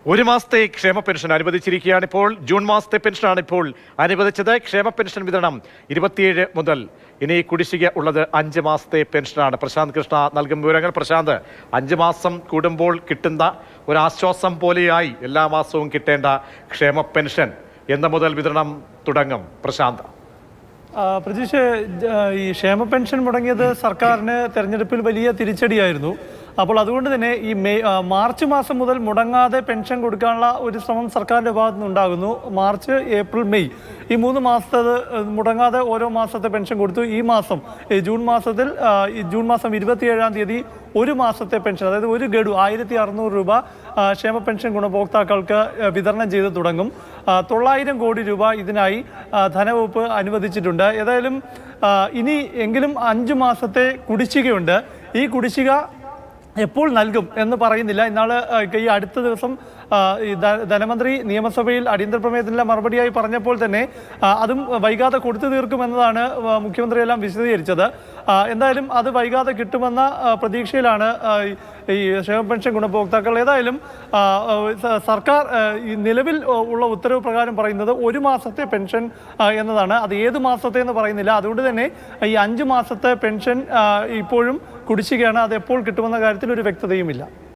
ഒരു മാസത്തെ ക്ഷേമ പെൻഷൻ അനുവദിച്ചിരിക്കുകയാണ്. ഇപ്പോൾ ജൂൺ മാസത്തെ പെൻഷനാണ് ഇപ്പോൾ അനുവദിച്ചത്. ക്ഷേമ പെൻഷൻ വിതരണം 27 മുതൽ. ഇനി കുടിശ്ശിക ഉള്ളത് 5 മാസത്തെ പെൻഷനാണ്. പ്രശാന്ത് കൃഷ്ണ നൽകും വിവരങ്ങൾ. പ്രശാന്ത്, 5 മാസം കൂടുമ്പോൾ കിട്ടുന്ന ഒരു ആശ്വാസം പോലെയായി എല്ലാ മാസവും കിട്ടേണ്ട ക്ഷേമ പെൻഷൻ എന്ന് മുതൽ വിതരണം തുടങ്ങും? പ്രശാന്ത്. പ്രതീക്ഷ, ഈ ക്ഷേമ പെൻഷൻ മുടങ്ങിയത് സർക്കാരിന് തെരഞ്ഞെടുപ്പിൽ വലിയ തിരിച്ചടിയായിരുന്നു. അപ്പോൾ അതുകൊണ്ട് തന്നെ ഈ മാർച്ച് മാസം മുതൽ മുടങ്ങാതെ പെൻഷൻ കൊടുക്കാനുള്ള ഒരു ശ്രമം സർക്കാരിൻ്റെ ഭാഗത്തു നിന്നുണ്ടാകുന്നു. മാർച്ച്, ഏപ്രിൽ, മെയ് ഈ 3 മാസത്തെ മുടങ്ങാതെ ഓരോ മാസത്തെ പെൻഷൻ കൊടുത്തു. ഈ ജൂൺ മാസത്തിൽ ജൂൺ മാസം 27-ാം തീയതി ഒരു മാസത്തെ പെൻഷൻ, അതായത് ഒരു ഗഡു 1600 രൂപ ക്ഷേമ പെൻഷൻ ഗുണഭോക്താക്കൾക്ക് വിതരണം ചെയ്ത് തുടങ്ങും. 900 കോടി രൂപ ഇതിനായി ധനവകുപ്പ് അനുവദിച്ചിട്ടുണ്ട്. ഏതായാലും ഇനി എങ്കിലും 5 മാസത്തെ കുടിശ്ശികയുണ്ട്. ഈ കുടിശ്ശിക എപ്പോൾ നൽകും എന്ന് പറയുന്നില്ല. ഇന്നാൾ ഈ അടുത്ത ദിവസം ഈ ധനമന്ത്രി നിയമസഭയിൽ അടിയന്തര പ്രമേയത്തിൻ്റെ മറുപടിയായി പറഞ്ഞപ്പോൾ തന്നെ അതും വൈകാതെ കൊടുത്തു തീർക്കുമെന്നതാണ് മുഖ്യമന്ത്രിയെല്ലാം വിശദീകരിച്ചത്. എന്തായാലും അത് വൈകാതെ കിട്ടുമെന്ന പ്രതീക്ഷയിലാണ് ഈ ക്ഷേമ പെൻഷൻ ഗുണഭോക്താക്കൾ. ഏതായാലും സർക്കാർ നിലവിൽ ഉള്ള ഉത്തരവ് പ്രകാരം പറയുന്നത് ഒരു മാസത്തെ പെൻഷൻ എന്നതാണ്. അത് ഏത് മാസത്തെ എന്ന് പറയുന്നില്ല. അതുകൊണ്ട് തന്നെ ഈ 5 മാസത്തെ പെൻഷൻ ഇപ്പോഴും കുടിശ്ശികയാണ്. അത് എപ്പോൾ കിട്ടുമെന്ന കാര്യത്തിൽ ഒരു വ്യക്തതയുമില്ല.